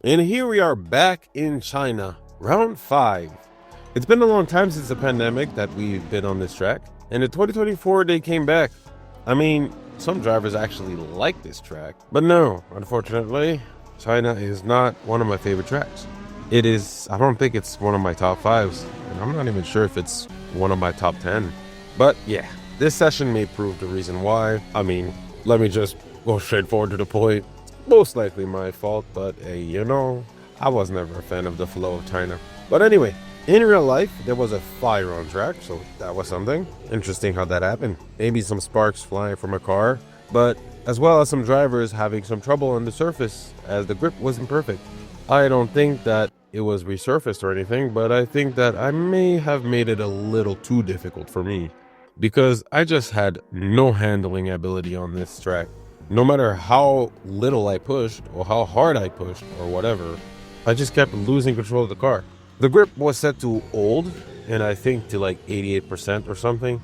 And here we are back in China, round 5. It's been a long time since the pandemic that we've been on this track, and in 2024 they came back. I mean, some drivers actually like this track, but no, unfortunately, China is not one of my favorite tracks. I don't think it's one of my top 5s, and I'm not even sure if it's one of my top 10. But yeah, this session may prove the reason why. I mean, let me just go straight forward to the point. Most likely my fault, but hey, I was never a fan of the flow of China. But anyway, in real life, there was a fire on track, so that was something. Interesting how that happened. Maybe some sparks flying from a car, but as well as some drivers having some trouble on the surface as the grip wasn't perfect. I don't think that it was resurfaced or anything, but I think that I may have made it a little too difficult for me because I just had no handling ability on this track. No matter how little I pushed or how hard I pushed or whatever, I just kept losing control of the car. The grip was set to old, and I think to like 88% or something.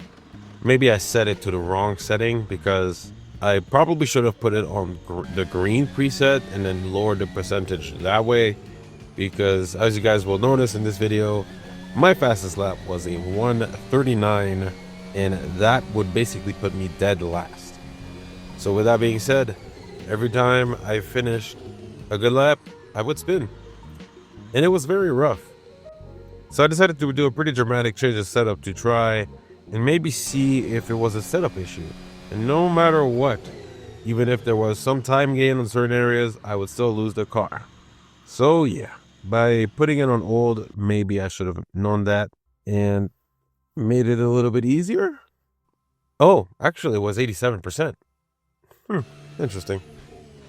Maybe I set it to the wrong setting because I probably should have put it on the green preset and then lowered the percentage that way, because as you guys will notice in this video, my fastest lap was a 1:39, and that would basically put me dead last. So with that being said, every time I finished a good lap, I would spin. And it was very rough. So I decided to do a pretty dramatic change of setup to try and maybe see if it was a setup issue. And no matter what, even if there was some time gain in certain areas, I would still lose the car. So yeah, by putting it on old, maybe I should have known that and made it a little bit easier. Oh, actually it was 87%. Interesting.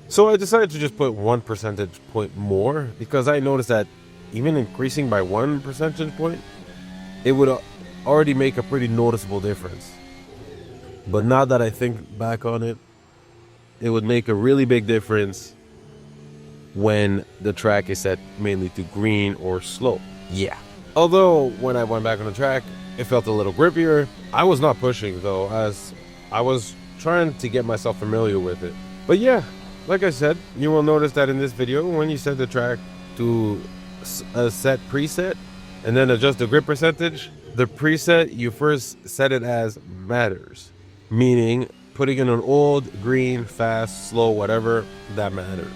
So I decided to just put 1 percentage point more because I noticed that even increasing by 1 percentage point, it would already make a pretty noticeable difference. But now that I think back on it, it would make a really big difference when the track is set mainly to green or slow. Yeah. Although when I went back on the track, it felt a little grippier. I was not pushing though, as I was trying to get myself familiar with it. But yeah, like I said, you will notice that in this video, when you set the track to a set preset and then adjust the grip percentage, the preset you first set it as matters, meaning putting in an old, green, fast, slow, whatever, that matters.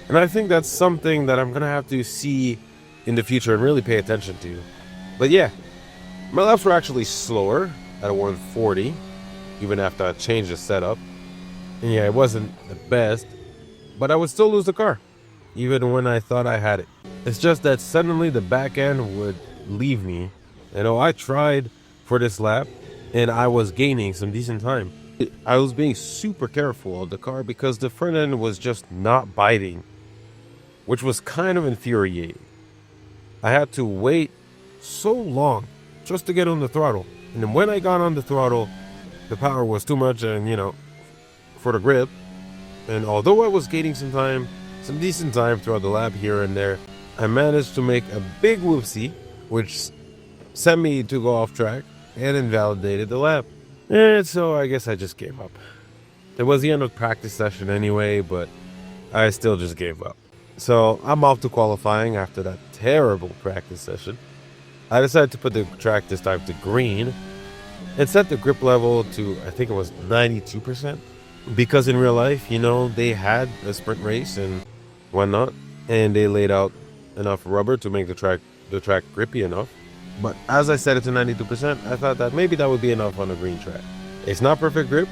And I think that's something that I'm gonna have to see in the future and really pay attention to. But yeah, my laps were actually slower at a 140, even after I changed the setup. And yeah, it wasn't the best, but I would still lose the car, even when I thought I had it. It's just that suddenly the back end would leave me. I tried for this lap, and I was gaining some decent time. I was being super careful of the car because the front end was just not biting, which was kind of infuriating. I had to wait so long just to get on the throttle. And then when I got on the throttle, the power was too much and, for the grip. And although I was gaining some decent time throughout the lap here and there, I managed to make a big whoopsie, which sent me to go off track and invalidated the lap. And so I guess I just gave up. It was the end of the practice session anyway, but I still just gave up. So I'm off to qualifying after that terrible practice session. I decided to put the track this time to green and set the grip level to, I think it was 92%. Because in real life, they had a sprint race and whatnot, and they laid out enough rubber to make the track grippy enough. But as I set it to 92%, I thought that maybe that would be enough on a green track. It's not perfect grip,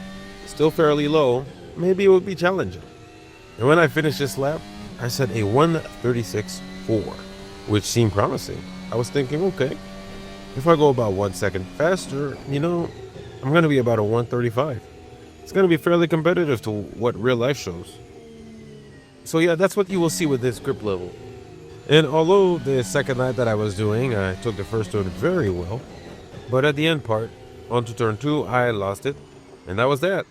still fairly low, maybe it would be challenging. And when I finished this lap, I set a 1:36.4, which seemed promising. I was thinking, okay, if I go about 1 second faster, I'm going to be about a 1:35. It's going to be fairly competitive to what real life shows. So yeah, that's what you will see with this grip level. And although the second lap that I was doing, I took the first turn very well, but at the end part, onto turn 2, I lost it, and that was that.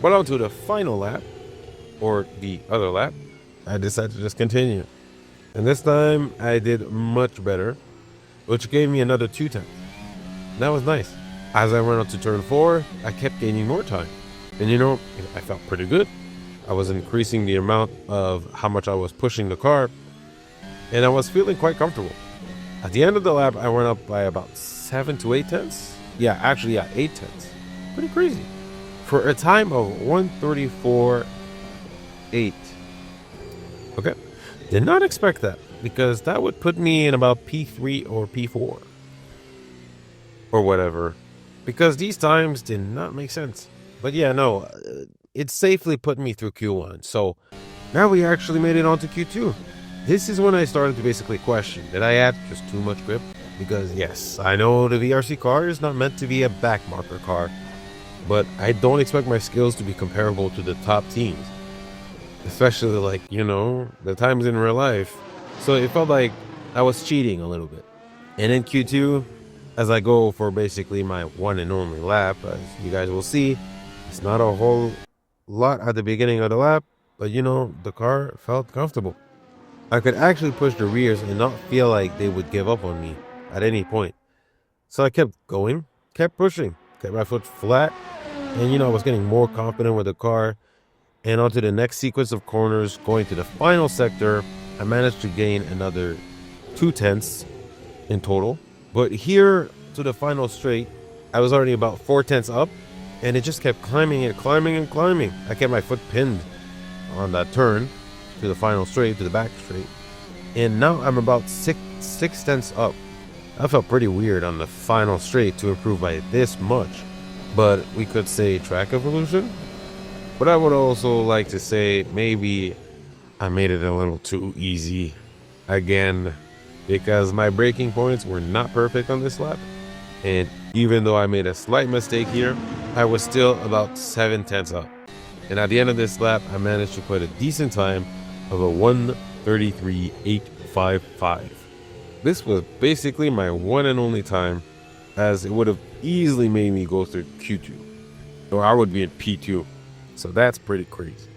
But onto the final lap, or the other lap, I decided to just continue. And this time, I did much better, which gave me another 2 tenths. That was nice. As I went up to turn 4, I kept gaining more time. And I felt pretty good. I was increasing the amount of how much I was pushing the car, and I was feeling quite comfortable. At the end of the lap, I went up by about 7 to 8 tenths. Yeah, actually, yeah, 8 tenths. Pretty crazy. For a time of 1:34.8. Okay. Did not expect that, because that would put me in about P3 or P4. Or whatever. Because these times did not make sense. But yeah, no, it safely put me through Q1. So now we actually made it onto Q2. This is when I started to basically question, did I add just too much grip? Because yes, I know the VRC car is not meant to be a backmarker car, but I don't expect my skills to be comparable to the top teams. Especially like, the times in real life. So it felt like I was cheating a little bit. And in Q2, as I go for basically my one and only lap, as you guys will see, it's not a whole lot at the beginning of the lap, but the car felt comfortable. I could actually push the rears and not feel like they would give up on me at any point. So I kept going, kept pushing, kept my foot flat, and I was getting more confident with the car. And onto the next sequence of corners, going to the final sector, I managed to gain another 2 tenths in total. But here to the final straight, I was already about 4 tenths up, and it just kept climbing and climbing and climbing. I kept my foot pinned on that turn to the final straight, to the back straight. And now I'm about 6 tenths up. That felt pretty weird on the final straight to improve by this much. But we could say track evolution. But I would also like to say maybe I made it a little too easy again, because my braking points were not perfect on this lap. And even though I made a slight mistake here, I was still about 7 tenths up. And at the end of this lap, I managed to put a decent time of a 1:33.855. This was basically my one and only time, as it would have easily made me go through Q2, or I would be in P2. So that's pretty crazy.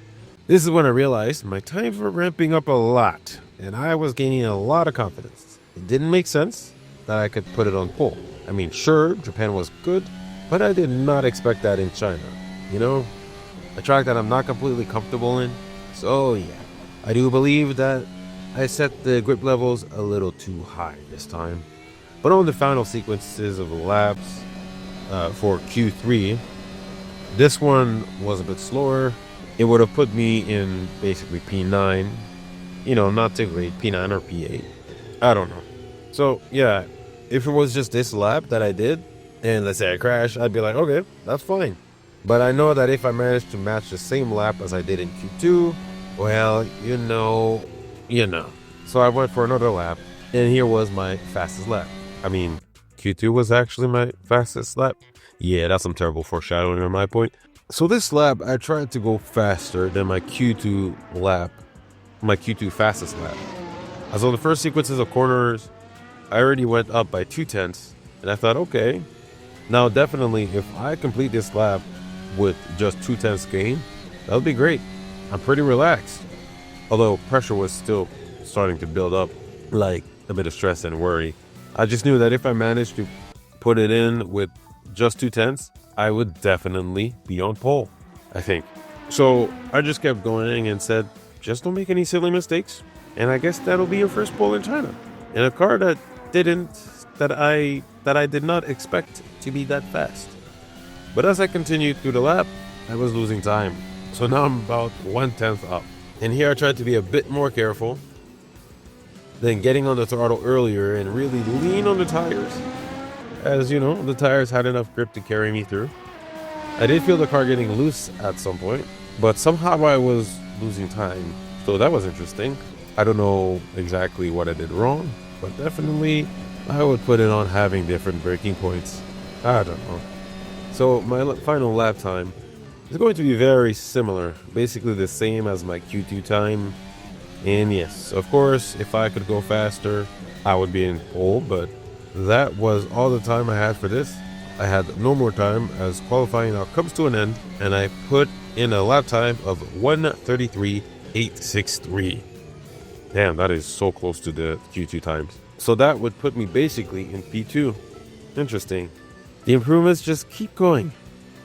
This is when I realized my times were ramping up a lot, and I was gaining a lot of confidence. It didn't make sense that I could put it on pole. I mean, sure, Japan was good, but I did not expect that in China. A track that I'm not completely comfortable in. So yeah, I do believe that I set the grip levels a little too high this time. But on the final sequences of the laps for Q3, this one was a bit slower. It would have put me in basically P9. Not too great, P9 or P8. I don't know. So yeah, if it was just this lap that I did, and let's say I crash, I'd be like, okay, that's fine. But I know that if I managed to match the same lap as I did in Q2, well, you know. So I went for another lap, and here was my fastest lap. I mean, Q2 was actually my fastest lap. Yeah, that's some terrible foreshadowing on my point. So this lap, I tried to go faster than my Q2 fastest lap. As on the first sequences of corners, I already went up by 2 tenths, and I thought, okay, now definitely if I complete this lap with just 2 tenths gain, that would be great. I'm pretty relaxed. Although pressure was still starting to build up, like a bit of stress and worry. I just knew that if I managed to put it in with just 2 tenths, I would definitely be on pole, I think. So I just kept going and said, just don't make any silly mistakes. And I guess that'll be your first pole in China. In a car that I did not expect to be that fast. But as I continued through the lap, I was losing time. So now I'm about 1 tenth up. And here I tried to be a bit more careful than getting on the throttle earlier and really lean on the tires. As the tires had enough grip to carry me through. I did feel the car getting loose at some point, but somehow I was losing time. So that was interesting. I don't know exactly what I did wrong, but definitely I would put it on having different braking points. I don't know. So my final lap time is going to be very similar, basically the same as my Q2 time. And yes, of course, if I could go faster, I would be in pole, but that was all the time I had for this. I had no more time as qualifying now comes to an end, and I put in a lap time of 1:33.863. Damn, that is so close to the Q2 times. So that would put me basically in P2. Interesting. The improvements just keep going.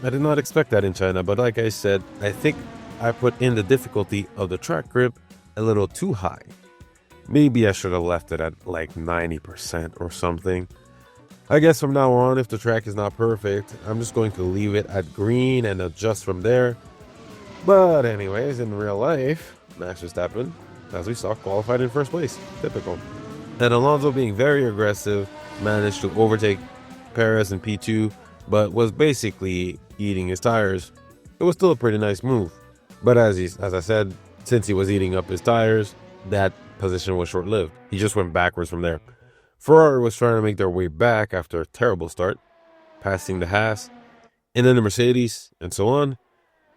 I did not expect that in China, but like I said, I think I put in the difficulty of the track grip a little too high. Maybe I should have left it at like 90% or something. I guess from now on, if the track is not perfect, I'm just going to leave it at green and adjust from there. But anyways, in real life, Max Verstappen, as we saw, qualified in first place. Typical. And Alonso, being very aggressive, managed to overtake Perez in P2, but was basically eating his tires. It was still a pretty nice move. But as I said, since he was eating up his tires, that position was short-lived. He just went backwards from there. Ferrari was trying to make their way back after a terrible start, passing the Haas, and then the Mercedes, and so on.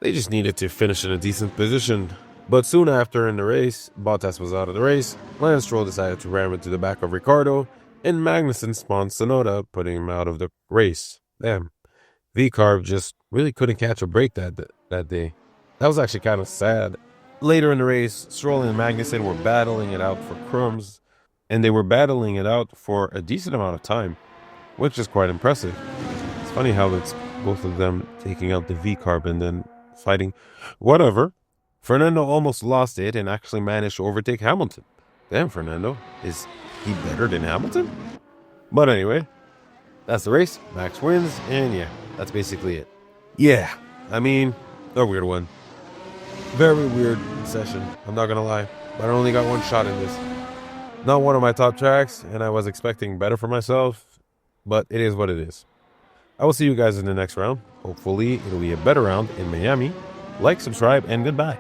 They just needed to finish in a decent position. But soon after in the race, Bottas was out of the race, Lance Stroll decided to ram into the back of Ricciardo, and Magnussen spawned Tsunoda, putting him out of the race. Damn. V-Carb just really couldn't catch a break that day. That was actually kind of sad. Later in the race, Stroll and Magnussen were battling it out for crumbs, and they were battling it out for a decent amount of time, which is quite impressive. It's funny how it's both of them taking out the V-Carb and then fighting. Whatever. Fernando almost lost it and actually managed to overtake Hamilton. Damn, Fernando. Is he better than Hamilton? But anyway, that's the race. Max wins, and yeah, that's basically it. Yeah, I mean, a weird one. Very weird session, I'm not gonna lie. But I only got one shot in this. Not one of my top tracks, and I was expecting better for myself, but it is what it is. I will see you guys in the next round. Hopefully, it'll be a better round in Miami. Like, subscribe, and goodbye.